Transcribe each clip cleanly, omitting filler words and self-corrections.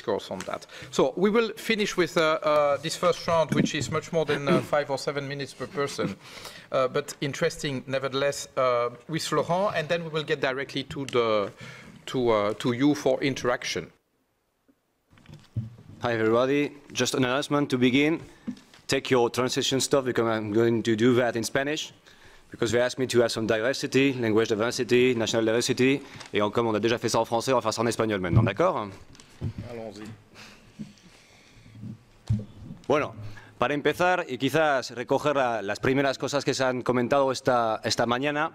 discourse on that. So we will finish with this first round, which is much more than 5 or 7 minutes per person, but interesting nevertheless, with Florent, and then we will get directly to you for interaction. Hi everybody, just an announcement to begin. Take your translation stuff because I'm going to do that in Spanish. Because they asked me to have some diversity, language diversity, national diversity. Et comme on a déjà fait ça en français, on va faire ça en espagnol maintenant, d'accord? Allons-y. Bueno, para empezar y quizás recoger las primeras cosas que se han comentado esta mañana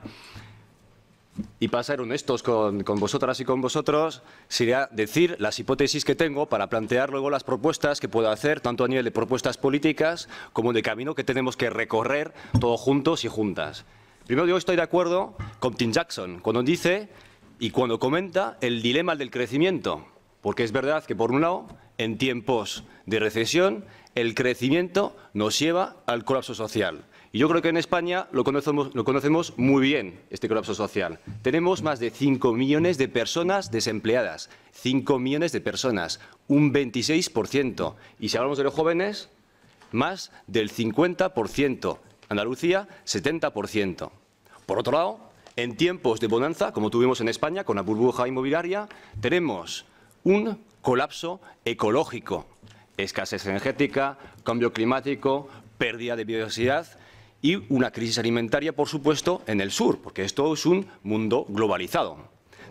y para ser honestos con vosotras y con vosotros, sería decir las hipótesis que tengo para plantear luego las propuestas que puedo hacer, tanto a nivel de propuestas políticas como de camino que tenemos que recorrer todos juntos y juntas. Primero, yo estoy de acuerdo con Tim Jackson cuando dice y cuando comenta el dilema del crecimiento, porque es verdad que, por un lado, en tiempos de recesión, el crecimiento nos lleva al colapso social. Y yo creo que en España lo conocemos muy bien, este colapso social. Tenemos más de 5 millones de personas desempleadas. 5 millones de personas, un 26%. Y si hablamos de los jóvenes, más del 50%. Andalucía, 70%. Por otro lado, en tiempos de bonanza, como tuvimos en España con la burbuja inmobiliaria, tenemos un colapso ecológico. Escasez energética, cambio climático, pérdida de biodiversidad y una crisis alimentaria, por supuesto, en el sur, porque esto es un mundo globalizado.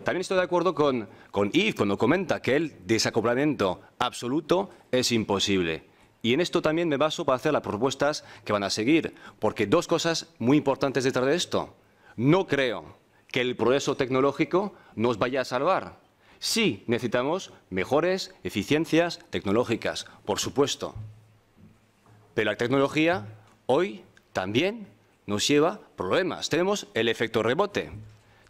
También estoy de acuerdo con Yves cuando comenta que el desacoplamiento absoluto es imposible. Y en esto también me baso para hacer las propuestas que van a seguir, porque dos cosas muy importantes detrás de esto. No creo que el progreso tecnológico nos vaya a salvar. Sí, necesitamos mejores eficiencias tecnológicas, por supuesto. Pero la tecnología hoy también nos lleva problemas. Tenemos el efecto rebote.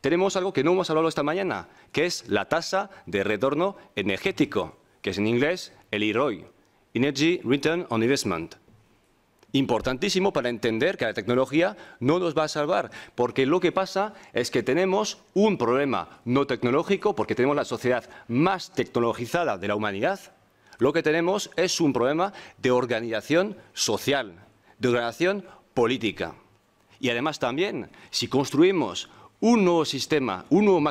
Tenemos algo que no hemos hablado esta mañana, que es la tasa de retorno energético, que es en inglés el ROI, Energy Return on Investment. Importantísimo para entender que la tecnología no nos va a salvar, porque lo que pasa es que tenemos un problema no tecnológico, porque tenemos la sociedad más tecnologizada de la humanidad. Lo que tenemos es un problema de organización social, de organización política. Y además también, si construimos un nuevo sistema, un nuevo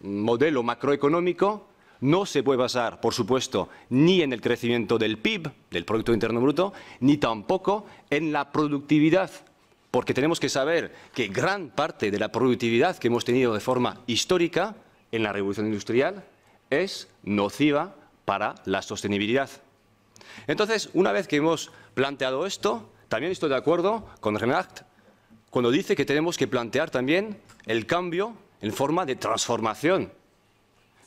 modelo macroeconómico, no se puede basar, por supuesto, ni en el crecimiento del PIB, del Producto Interno Bruto, ni tampoco en la productividad. Porque tenemos que saber que gran parte de la productividad que hemos tenido de forma histórica en la Revolución Industrial es nociva para la sostenibilidad. Entonces, una vez que hemos planteado esto, también estoy de acuerdo con Renard cuando dice que tenemos que plantear también el cambio en forma de transformación.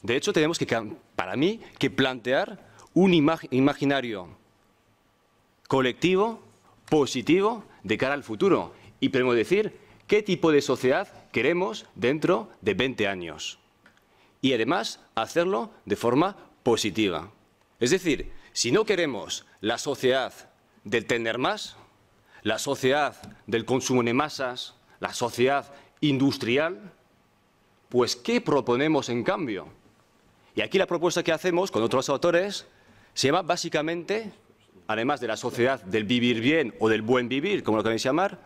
De hecho, tenemos que, para mí, que plantear un imaginario colectivo, positivo, de cara al futuro. Y podemos decir qué tipo de sociedad queremos dentro de 20 años. Y además, hacerlo de forma positiva. Es decir, si no queremos la sociedad del tener más, la sociedad del consumo de masas, la sociedad industrial, pues ¿qué proponemos en cambio? Y aquí la propuesta que hacemos con otros autores se llama básicamente, además de la sociedad del vivir bien o del buen vivir, como lo queréis llamar,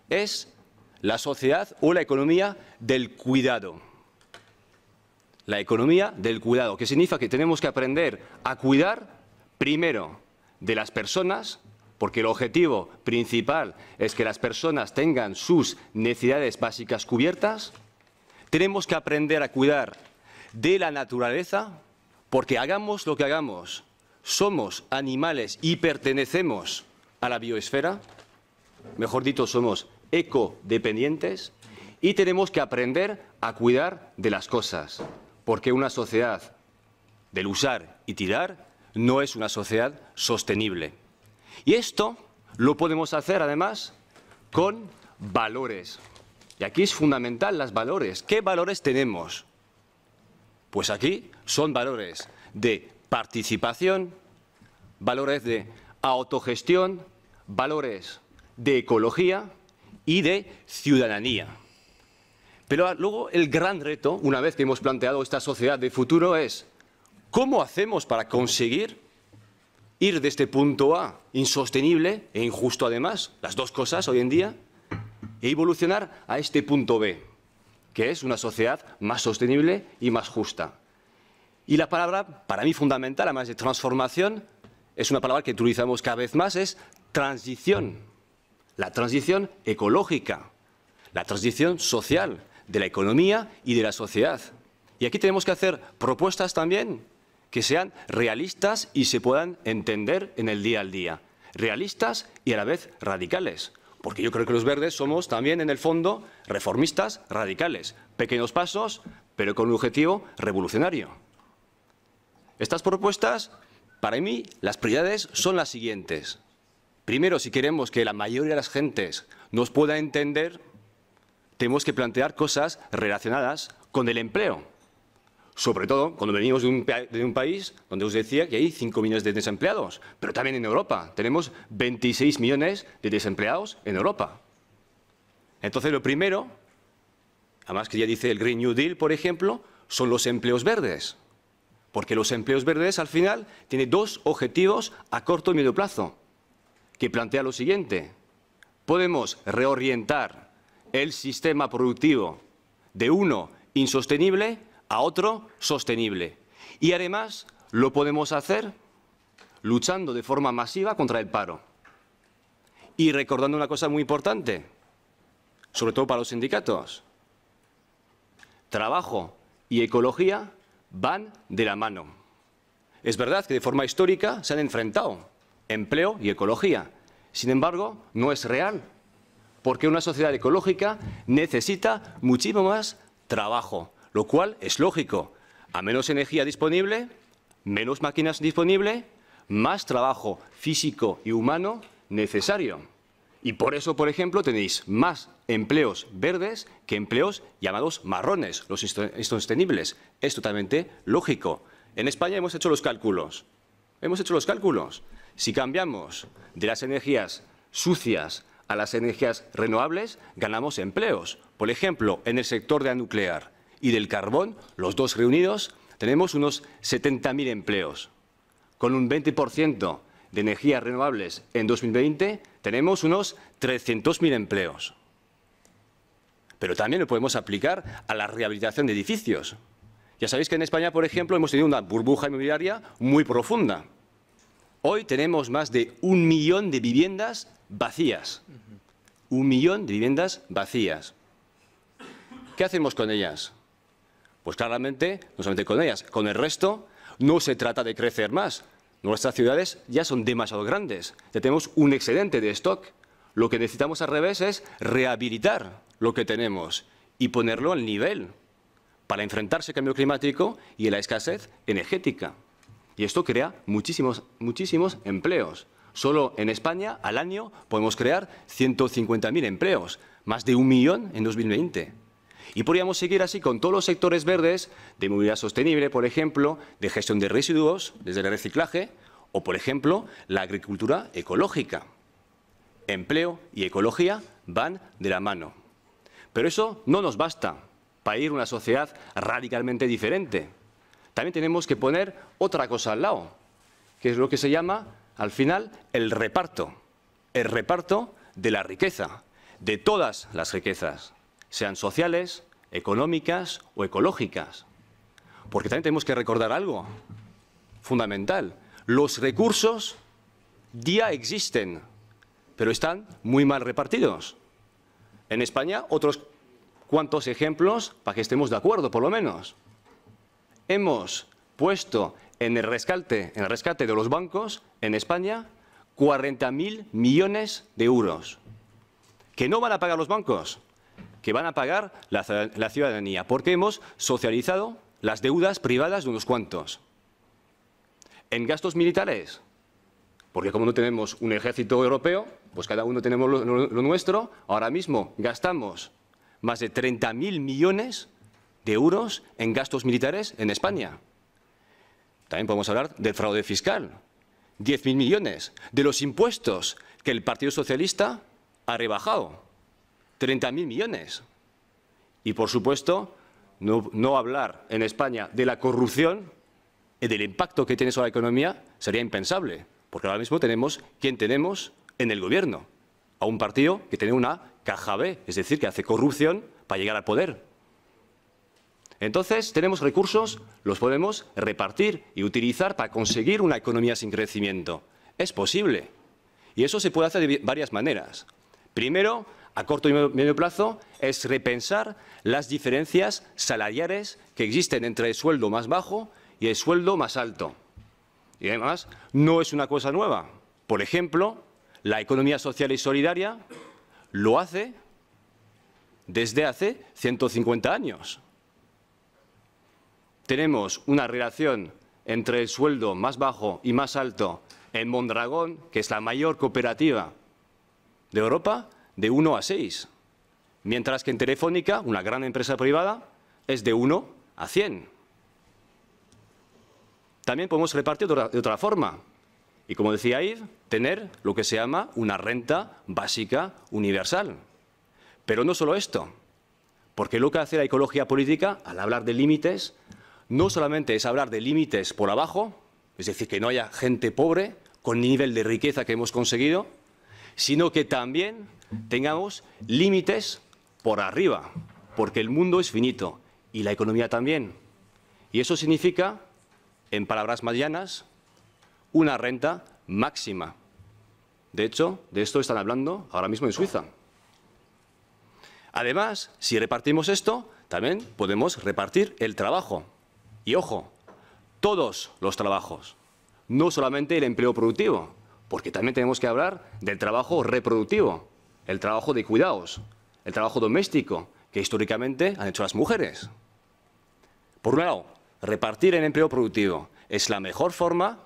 es la sociedad o la economía del cuidado. La economía del cuidado, que significa que tenemos que aprender a cuidar primero de las personas, porque el objetivo principal es que las personas tengan sus necesidades básicas cubiertas. Tenemos que aprender a cuidar de la naturaleza, porque hagamos lo que hagamos, somos animales y pertenecemos a la biosfera, mejor dicho, somos ecodependientes, y tenemos que aprender a cuidar de las cosas, porque una sociedad del usar y tirar no es una sociedad sostenible. Y esto lo podemos hacer, además, con valores. Y aquí es fundamental los valores. ¿Qué valores tenemos? Pues aquí son valores de participación, valores de autogestión, valores de ecología y de ciudadanía. Pero luego el gran reto, una vez que hemos planteado esta sociedad de futuro, es ¿Cómo hacemos para conseguir ir de este punto A, insostenible e injusto además, las dos cosas hoy en día, e evolucionar a este punto B, que es una sociedad más sostenible y más justa? Y la palabra, para mí fundamental, además de transformación, es una palabra que utilizamos cada vez más, es transición. La transición ecológica, la transición social de la economía y de la sociedad. Y aquí tenemos que hacer propuestas también que sean realistas y se puedan entender en el día al día. Realistas y a la vez radicales. Porque yo creo que los verdes somos también, en el fondo, reformistas radicales. Pequeños pasos, pero con un objetivo revolucionario. Estas propuestas, para mí, las prioridades son las siguientes. Primero, si queremos que la mayoría de las gentes nos pueda entender, tenemos que plantear cosas relacionadas con el empleo. Sobre todo cuando venimos de un país donde os decía que hay 5 millones de desempleados, pero también en Europa. Tenemos 26 millones de desempleados en Europa. Entonces, lo primero, además que ya dice el Green New Deal, por ejemplo, son los empleos verdes. Porque los empleos verdes, al final, tienen dos objetivos a corto y medio plazo, que plantea lo siguiente. Podemos reorientar el sistema productivo de uno insostenible a otro sostenible. Y además lo podemos hacer luchando de forma masiva contra el paro. Y recordando una cosa muy importante, sobre todo para los sindicatos. Trabajo y ecología van de la mano. Es verdad que de forma histórica se han enfrentado empleo y ecología. Sin embargo, no es real, porque una sociedad ecológica necesita muchísimo más trabajo, lo cual es lógico. A menos energía disponible, menos máquinas disponibles, más trabajo físico y humano necesario. Y por eso, por ejemplo, tenéis más empleos verdes que empleos llamados marrones, los insostenibles. Es totalmente lógico. En España hemos hecho los cálculos. Si cambiamos de las energías sucias a las energías renovables, ganamos empleos. Por ejemplo, en el sector de la nuclear y del carbón, los dos reunidos, tenemos unos 70.000 empleos. Con un 20% de energías renovables en 2020, tenemos unos 300.000 empleos. Pero también lo podemos aplicar a la rehabilitación de edificios. Ya sabéis que en España, por ejemplo, hemos tenido una burbuja inmobiliaria muy profunda. Hoy tenemos más de 1 millón de viviendas vacías. 1 millón de viviendas vacías. ¿Qué hacemos con ellas? Pues claramente, no solamente con ellas, con el resto no se trata de crecer más. Nuestras ciudades ya son demasiado grandes, ya tenemos un excedente de stock. Lo que necesitamos al revés es rehabilitar lo que tenemos y ponerlo al nivel para enfrentarse al cambio climático y a la escasez energética. Y esto crea muchísimos empleos. Solo en España, al año, podemos crear 150.000 empleos, más de 1 millón en 2020. Y podríamos seguir así con todos los sectores verdes de movilidad sostenible, por ejemplo, de gestión de residuos, desde el reciclaje, o, por ejemplo, la agricultura ecológica. Empleo y ecología van de la mano. Pero eso no nos basta para ir a una sociedad radicalmente diferente. También tenemos que poner otra cosa al lado, que es lo que se llama, al final, el reparto. El reparto de la riqueza, de todas las riquezas, sean sociales, económicas o ecológicas. Porque también tenemos que recordar algo fundamental. Los recursos ya existen, pero están muy mal repartidos. En España, otros cuantos ejemplos para que estemos de acuerdo, por lo menos. Hemos puesto en el rescate de los bancos en España 40.000 millones de euros. ¿Que no van a pagar los bancos? Que van a pagar la ciudadanía, porque hemos socializado las deudas privadas de unos cuantos. En gastos militares, porque como no tenemos un ejército europeo, pues cada uno tenemos lo nuestro. Ahora mismo gastamos más de 30.000 millones de euros en gastos militares en España. También podemos hablar del fraude fiscal, 10.000 millones, de los impuestos que el Partido Socialista ha rebajado, 30.000 millones. Y, por supuesto, no hablar en España de la corrupción, y del impacto que tiene sobre la economía sería impensable, porque ahora mismo tenemos quien tenemos en el gobierno, a un partido que tiene una caja B, es decir, que hace corrupción para llegar al poder. Entonces, tenemos recursos, los podemos repartir y utilizar para conseguir una economía sin crecimiento. Es posible. Y eso se puede hacer de varias maneras. Primero, a corto y medio plazo, es repensar las diferencias salariales que existen entre el sueldo más bajo y el sueldo más alto. Y además, no es una cosa nueva. Por ejemplo, la economía social y solidaria lo hace desde hace 150 años. Tenemos una relación entre el sueldo más bajo y más alto en Mondragón, que es la mayor cooperativa de Europa, de 1 a 6. Mientras que en Telefónica, una gran empresa privada, es de 1 a 100. También podemos repartir de otra forma. Y como decía Yves, tener lo que se llama una renta básica universal. Pero no solo esto, porque lo que hace la ecología política al hablar de límites no solamente es hablar de límites por abajo, es decir, que no haya gente pobre con el nivel de riqueza que hemos conseguido, sino que también tengamos límites por arriba, porque el mundo es finito y la economía también. Y eso significa, en palabras más llanas, una renta máxima. De hecho, de esto están hablando ahora mismo en Suiza. Además, si repartimos esto, también podemos repartir el trabajo. Y ojo, todos los trabajos, no solamente el empleo productivo, porque también tenemos que hablar del trabajo reproductivo, el trabajo de cuidados, el trabajo doméstico, que históricamente han hecho las mujeres. Por un lado, repartir el empleo productivo es la mejor forma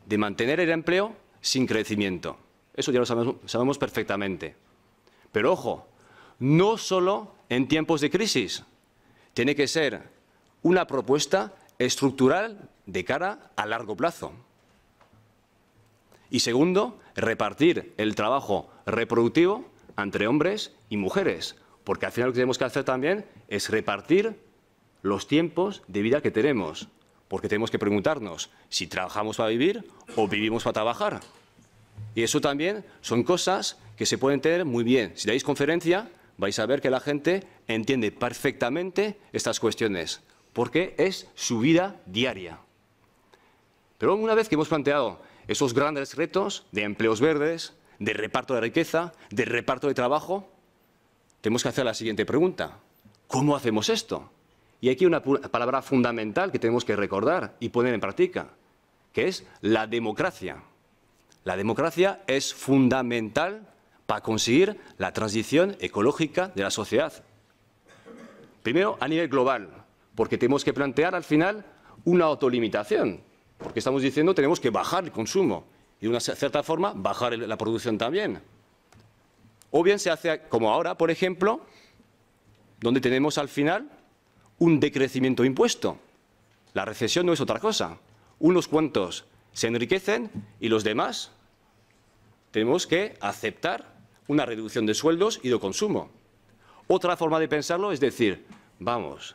de mantener el empleo sin crecimiento. Eso ya lo sabemos perfectamente. Pero ojo, no solo en tiempos de crisis. Tiene que ser una propuesta estructural de cara a largo plazo. Y segundo, repartir el trabajo reproductivo entre hombres y mujeres, porque al final lo que tenemos que hacer también es repartir los tiempos de vida que tenemos, porque tenemos que preguntarnos si trabajamos para vivir o vivimos para trabajar. Y eso también son cosas que se pueden tener muy bien. Si dais conferencia, vais a ver que la gente entiende perfectamente estas cuestiones, porque es su vida diaria. Pero una vez que hemos planteado esos grandes retos de empleos verdes, de reparto de riqueza, de reparto de trabajo, tenemos que hacer la siguiente pregunta. ¿Cómo hacemos esto? Y aquí una palabra fundamental que tenemos que recordar y poner en práctica, que es la democracia. La democracia es fundamental para conseguir la transición ecológica de la sociedad. Primero, a nivel global, porque tenemos que plantear al final una autolimitación, porque estamos diciendo que tenemos que bajar el consumo y de una cierta forma bajar la producción también. O bien se hace como ahora, por ejemplo, donde tenemos al final un decrecimiento impuesto. La recesión no es otra cosa. Unos cuantos se enriquecen y los demás tenemos que aceptar una reducción de sueldos y de consumo. Otra forma de pensarlo es decir, vamos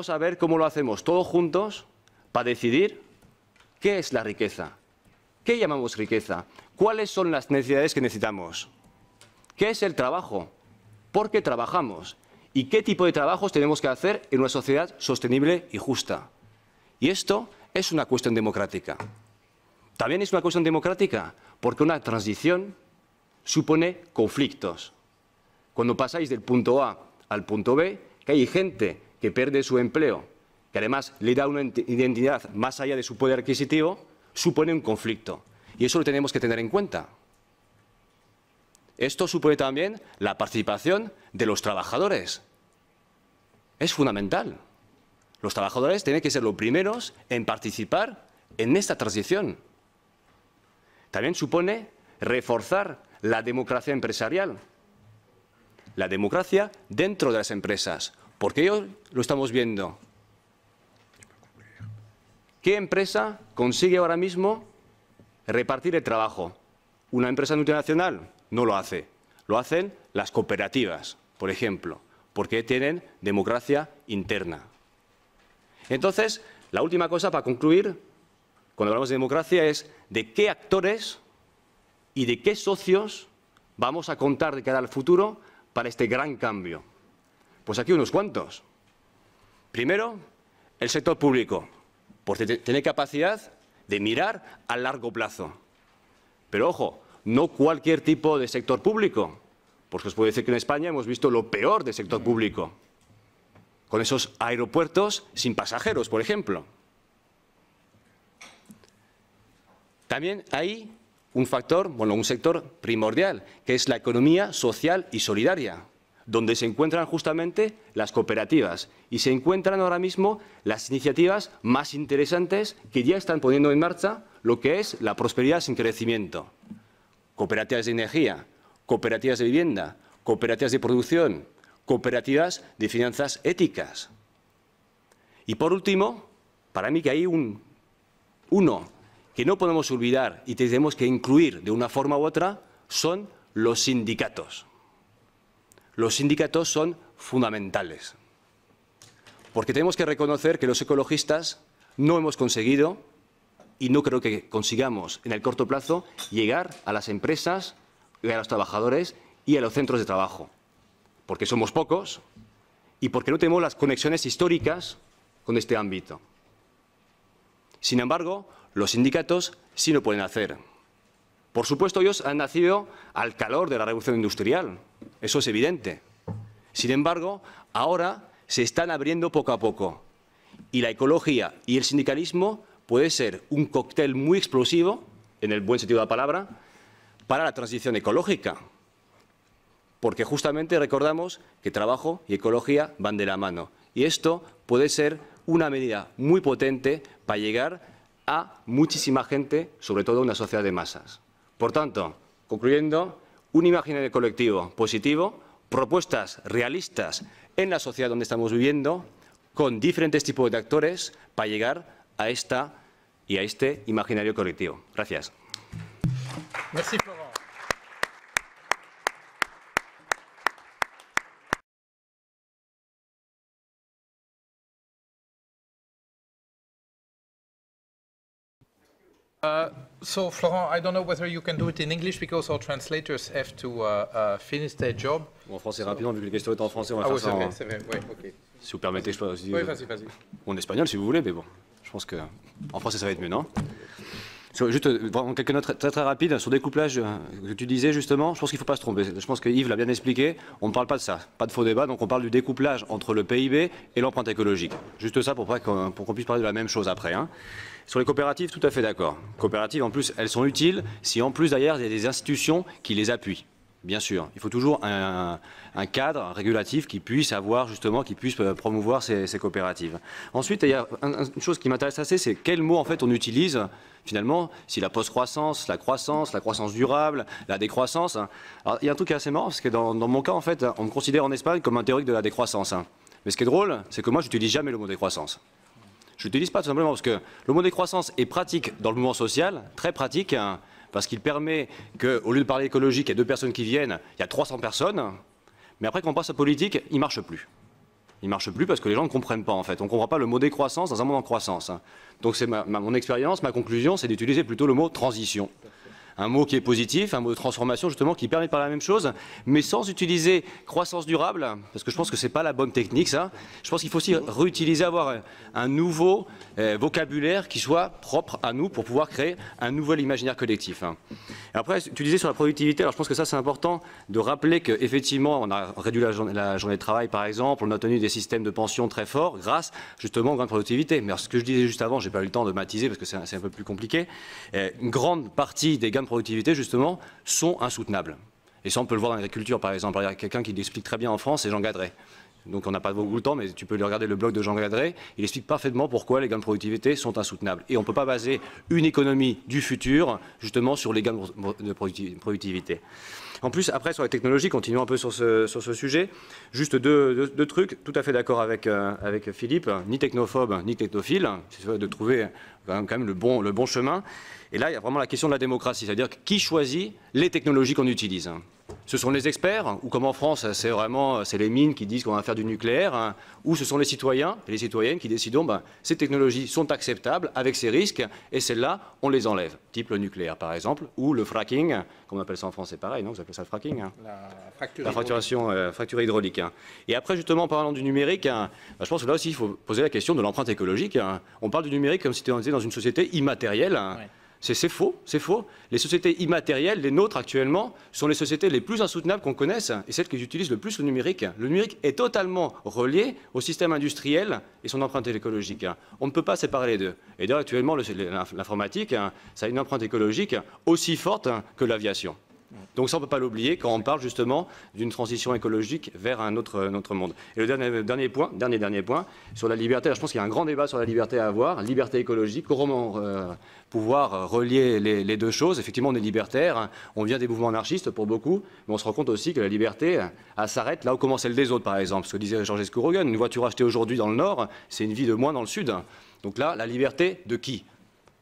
a ver cómo lo hacemos todos juntos para decidir qué es la riqueza, qué llamamos riqueza, cuáles son las necesidades que necesitamos, qué es el trabajo, por qué trabajamos y qué tipo de trabajos tenemos que hacer en una sociedad sostenible y justa. Y esto es una cuestión democrática. También es una cuestión democrática porque una transición supone conflictos. Cuando pasáis del punto A al punto B, que hay gente que pierde su empleo, que además le da una identidad más allá de su poder adquisitivo, supone un conflicto. Y eso lo tenemos que tener en cuenta. Esto supone también la participación de los trabajadores. Es fundamental. Los trabajadores tienen que ser los primeros en participar en esta transición. También supone reforzar la democracia empresarial, la democracia dentro de las empresas, porque hoy lo estamos viendo. ¿Qué empresa consigue ahora mismo repartir el trabajo? ¿Una empresa multinacional? No lo hace. Lo hacen las cooperativas, por ejemplo, porque tienen democracia interna. Entonces, La última cosa, para concluir, cuando hablamos de democracia, es de qué actores y de qué socios vamos a contar de cara al futuro para este gran cambio. Pues aquí unos cuantos. Primero, el sector público, porque tiene capacidad de mirar a largo plazo. Pero ojo, no cualquier tipo de sector público, porque os puedo decir que en España hemos visto lo peor del sector público, con esos aeropuertos sin pasajeros, por ejemplo. También hay un factor, bueno, un sector primordial, que es la economía social y solidaria, donde se encuentran justamente las cooperativas y se encuentran ahora mismo las iniciativas más interesantes que ya están poniendo en marcha lo que es la prosperidad sin crecimiento. Cooperativas de energía, cooperativas de vivienda, cooperativas de producción, cooperativas de finanzas éticas. Y por último, para mí que hay uno que no podemos olvidar y tenemos que incluir de una forma u otra, son los sindicatos. Los sindicatos son fundamentales, porque tenemos que reconocer que los ecologistas no hemos conseguido, y no creo que consigamos en el corto plazo, llegar a las empresas, a los trabajadores y a los centros de trabajo, porque somos pocos y porque no tenemos las conexiones históricas con este ámbito. Sin embargo, los sindicatos sí lo pueden hacer. Por supuesto, ellos han nacido al calor de la revolución industrial, eso es evidente. Sin embargo, ahora se están abriendo poco a poco y la ecología y el sindicalismo puede ser un cóctel muy explosivo, en el buen sentido de la palabra, para la transición ecológica. Porque justamente recordamos que trabajo y ecología van de la mano. Y esto puede ser una medida muy potente para llegar a muchísima gente, sobre todo una sociedad de masas. Por tanto, concluyendo, un imaginario colectivo positivo, propuestas realistas en la sociedad donde estamos viviendo, con diferentes tipos de actores para llegar a esta y a este imaginario colectivo. Gracias. Merci, Florent. So, Florent, I don't know whether you can do it in English because our translators have to finish their job. En français rapidement, vu que les questions étaient en français, on va Ah faire oui, ça c'est vrai, ouais, ok. si vous permettez. Je peux aussi Oui, vas-y, vas-y. ou en espagnol si vous voulez, mais bon, je pense qu'en français ça va être mieux, non? Juste vraiment quelques notes très rapides sur le découplage que tu disais justement. Je pense qu'il ne faut pas se tromper. Je pense que Yves l'a bien expliqué. On ne parle pas de ça, pas de faux débat. Donc on parle du découplage entre le PIB et l'empreinte écologique. Juste ça pour qu'on puisse parler de la même chose après. Hein. Sur les coopératives, tout à fait d'accord. Coopératives, en plus, elles sont utiles si en plus derrière il y a des institutions qui les appuient. Bien sûr, il faut toujours un cadre régulatif qui puisse avoir justement, qui puisse promouvoir ces coopératives. Ensuite, il y a une chose qui m'intéresse assez, c'est quel mot en fait on utilise finalement, si la post-croissance, la croissance durable, la décroissance. Alors, il y a un truc assez marrant, parce que dans mon cas, en fait, on me considère en Espagne comme un théorique de la décroissance. Mais ce qui est drôle, c'est que moi, je n'utilise jamais le mot décroissance. Je l'utilise pas tout simplement parce que le mot décroissance est pratique dans le mouvement social, très pratique, parce qu'il permet qu'au lieu de parler écologique, il y a 2 personnes qui viennent, il y a 300 personnes, mais après, quand on passe à politique, il ne marche plus. Il ne marche plus parce que les gens ne comprennent pas, en fait. On ne comprend pas le mot décroissance dans un monde en croissance. Donc c'est mon expérience, ma conclusion, c'est d'utiliser plutôt le mot transition. Un mot qui est positif, un mot de transformation, justement, qui permet de parler la même chose, mais sans utiliser croissance durable, parce que je pense que ce n'est pas la bonne technique, ça. Je pense qu'il faut aussi réutiliser, avoir un nouveau vocabulaire qui soit propre à nous pour pouvoir créer un nouvel imaginaire collectif. Et après, utiliser sur la productivité, alors je pense que ça, c'est important de rappeler qu'effectivement, on a réduit la journée de travail, par exemple, on a tenu des systèmes de pension très forts grâce, justement, aux grandes productivités. Mais alors, ce que je disais juste avant, je n'ai pas eu le temps de matiser parce que c'est un peu plus compliqué, une grande partie des gains de productivité, justement, sont insoutenables. Et ça, on peut le voir dans l'agriculture, par exemple. Il y a quelqu'un qui l'explique très bien en France, c'est Jean Gadret. Donc on n'a pas beaucoup de temps, mais tu peux regarder le blog de Jean Gadret. Il explique parfaitement pourquoi les gains de productivité sont insoutenables. Et on ne peut pas baser une économie du futur, justement, sur les gains de productivité. En plus, après, sur les technologies, continuons un peu sur ce sujet. Juste deux trucs, tout à fait d'accord avec Philippe, ni technophobe, ni technophile. C'est de trouver quand même le bon chemin. Et là, il y a vraiment la question de la démocratie, c'est-à-dire qui choisit les technologies qu'on utilise. Ce sont les experts, ou comme en France, c'est les mines qui disent qu'on va faire du nucléaire, ou ce sont les citoyens et les citoyennes qui décident ces technologies sont acceptables avec ces risques, et celles-là, on les enlève, type le nucléaire par exemple, ou le fracking, comme on appelle ça en France, c'est pareil, non? Vous appelez ça le fracking, la fracture hydraulique. Et après, justement, en parlant du numérique, je pense que là aussi, il faut poser la question de l'empreinte écologique. On parle du numérique comme si on était dans une société immatérielle. Ouais. C'est faux, c'est faux. Les sociétés immatérielles, les nôtres actuellement, sont les sociétés les plus insoutenables qu'on connaisse et celles qui utilisent le plus le numérique. Le numérique est totalement relié au système industriel et son empreinte écologique. On ne peut pas séparer les deux. Et d'ailleurs, actuellement, l'informatique, ça a une empreinte écologique aussi forte que l'aviation. Donc ça, on ne peut pas l'oublier quand on parle justement d'une transition écologique vers un autre monde. Et le dernier point, sur la liberté, je pense qu'il y a un grand débat sur la liberté à avoir, liberté écologique, comment pouvoir relier les deux choses. Effectivement, on est libertaire, on vient des mouvements anarchistes pour beaucoup, mais on se rend compte aussi que la liberté, elle s'arrête là où commence celle des autres, par exemple. Ce que disait Georges Escourogan, une voiture achetée aujourd'hui dans le Nord, c'est une vie de moins dans le Sud. Donc là, la liberté de qui ?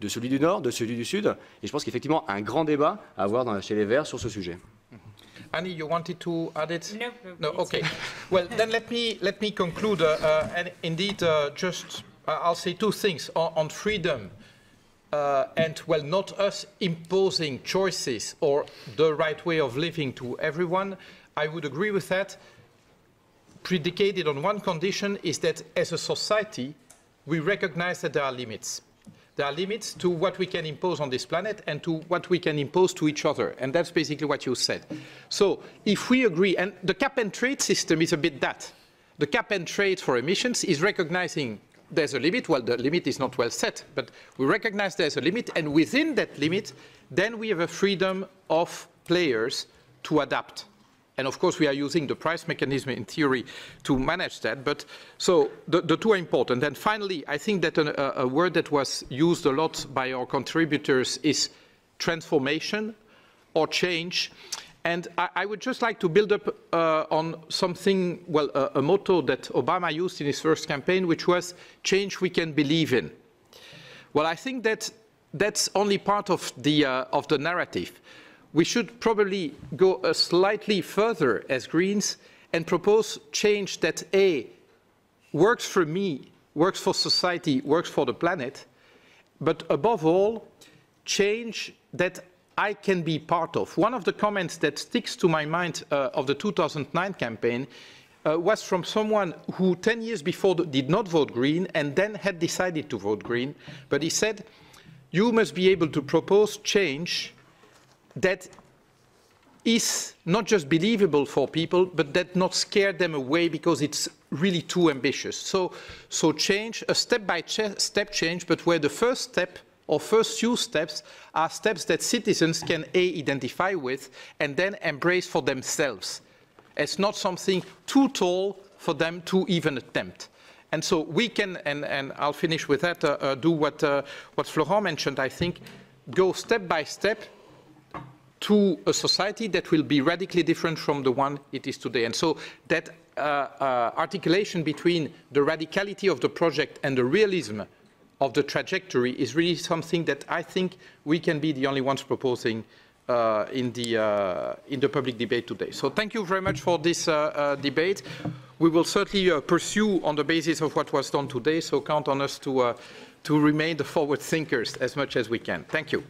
De celui du Nord, de celui du Sud. Et je pense qu'effectivement, un grand débat à avoir chez les Verts sur ce sujet. Annie, you wanted to add it? No, okay. Well, then let me conclude. And indeed, I'll say two things on freedom. And, well, not us imposing choices or the right way of living to everyone. I would agree with that. Predicated on one condition is that as a society, we recognize that there are limits. There are limits to what we can impose on this planet and to what we can impose to each other. And that's basically what you said. So if we agree, and the cap and trade system is a bit that. The cap and trade for emissions is recognizing there's a limit. Well, the limit is not well set, but we recognize there's a limit. And within that limit, then we have a freedom of players to adapt. And of course, we are using the price mechanism in theory to manage that. But so the two are important. And finally, I think that a word that was used a lot by our contributors is transformation or change. And I would just like to build up on something, well, a motto that Obama used in his first campaign, which was change we can believe in. Well, I think that that's only part of the narrative. We should probably go slightly further as Greens and propose change that, A, works for me, works for society, works for the planet, but above all, change that I can be part of. One of the comments that sticks to my mind of the 2009 campaign was from someone who 10 years before did not vote Green and then had decided to vote Green, but he said, you must be able to propose change that is not just believable for people, but that not scare them away because it's really too ambitious. So change, a step-by-step change, but where the first step or first few steps are steps that citizens can identify with and then embrace for themselves. It's not something too tall for them to even attempt. And so we can, and I'll finish with that, do what Florent mentioned, I think, go step by step to a society that will be radically different from the one it is today. And so that articulation between the radicality of the project and the realism of the trajectory is really something that I think we can be the only ones proposing in the public debate today. So thank you very much for this debate. We will certainly pursue on the basis of what was done today, so count on us to remain the forward thinkers as much as we can. Thank you.